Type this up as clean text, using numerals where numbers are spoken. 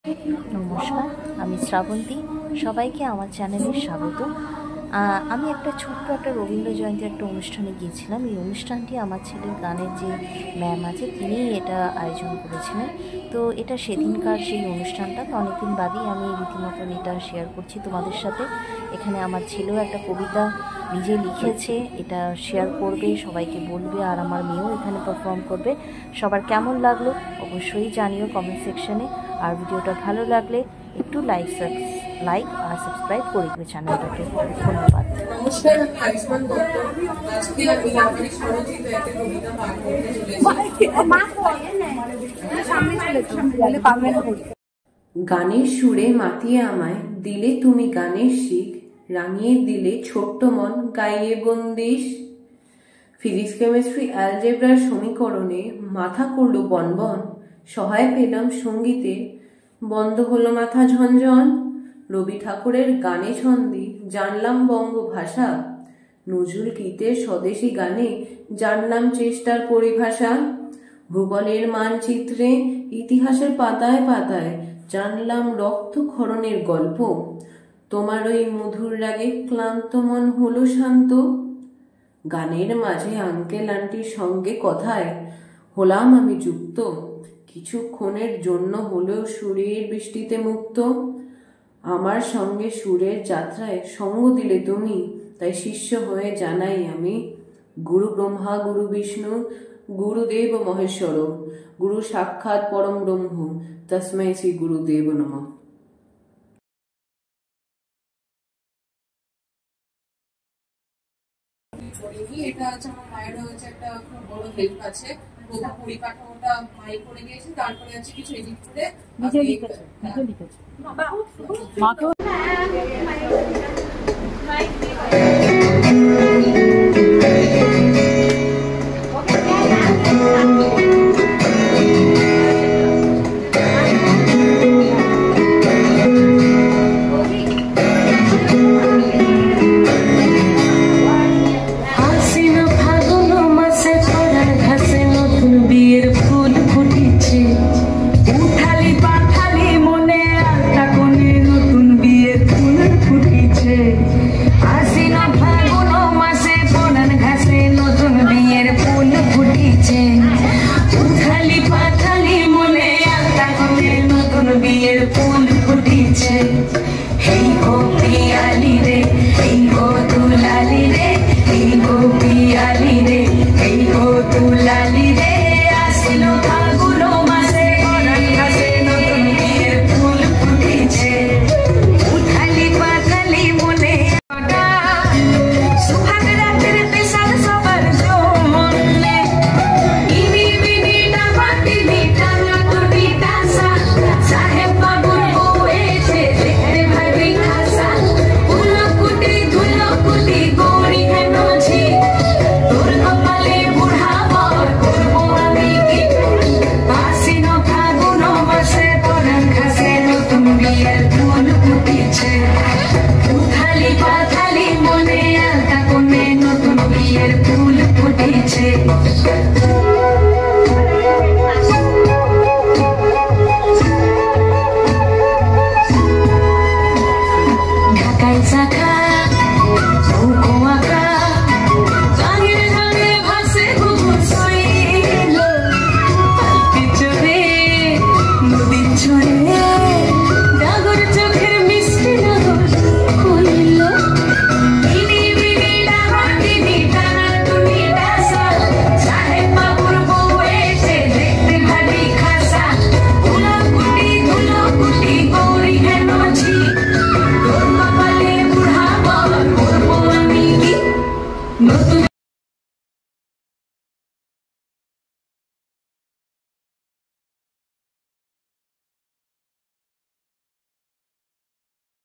নমস্কার, আমি শ্রাবন্তী। সবাইকে আমার চ্যানেলে স্বাগত। আমি একটা ছোট্ট একটা রবীন্দ্র জয়ন্তীর একটা অনুষ্ঠানে গিয়েছিলাম। এই অনুষ্ঠানটি আমার ছেলের গানের যে ম্যাম আছে তিনি এটা আয়োজন করেছিলেন। তো এটা সেদিনকার সেই অনুষ্ঠানটা, তো অনেকদিন বাদেই আমি রীতিমতন এটা শেয়ার করছি তোমাদের সাথে। এখানে আমার ছেলেও একটা কবিতা নিজে লিখেছে, এটা শেয়ার করবে, সবাইকে বলবে, আর আমার মেয়েও এখানে পারফর্ম করবে। সবার কেমন লাগলো অবশ্যই জানিও কমেন্ট সেকশনে। আর ভিডিওটা ভালো লাগলে একটু লাইক আর সাবস্ক্রাইব করে দিও চ্যানেলটাকে। ধন্যবাদ। নমস্কার, আমি আয়ুষ্মান দত্ত। আজকে আমি আমাদের স্বরচিত একটা কবিতা পাঠ করতে চলেছি। গানের সুরে মাতিয়ে আমায় দিলে তুমি গানের শিখ, রাঙিয়ে দিলে ছোট্ট মন গাইয়ে বন্দিশ। ফিজিক্স কেমিস্ট্রি অ্যালজেব্রার সমীকরণে মাথা করলো বনবন, সহায় পেলাম সঙ্গীতে, বন্ধ হলো মাথা ঝনঝন। রবি ঠাকুরের গানে ছন্দে জানলাম বঙ্গভাষা, নজরুল গীতের স্বদেশী গানে জানলাম চেষ্টার পরিভাষা। ভূগোলের মানচিত্রে ইতিহাসের পাতায় পাতায় জানলাম রক্তক্ষরণের গল্প। তোমার ওই মধুর রাগে ক্লান্ত মন হলো শান্ত। গানের মাঝে আঙ্কেল আন্টির সঙ্গে কথায় হলাম আমি যুক্ত, কিছুক্ষণের জন্য হলেও সুরের বৃষ্টিতে মুক্ত। আমার সঙ্গে সুরের যাত্রায় সঙ্গ দিলে তুমি, তাই শিষ্য হয়ে জানাই আমি, গুরু ব্রহ্মা গুরু বিষ্ণু গুরুদেব মহেশ্বর, গুরু সাক্ষাৎ পরম ব্রহ্ম, তস্মৈ শ্রী গুরুদেব নমঃ। এটা হচ্ছে আমার মায়ের হচ্ছে একটা খুব বড় হেল্প আছে। পুরো পরিকাঠামোটা মাই করে দিয়েছি, তারপরে হচ্ছে কিছু এডিট করে নিজে লিখেছে। ফুল ফুটিছে।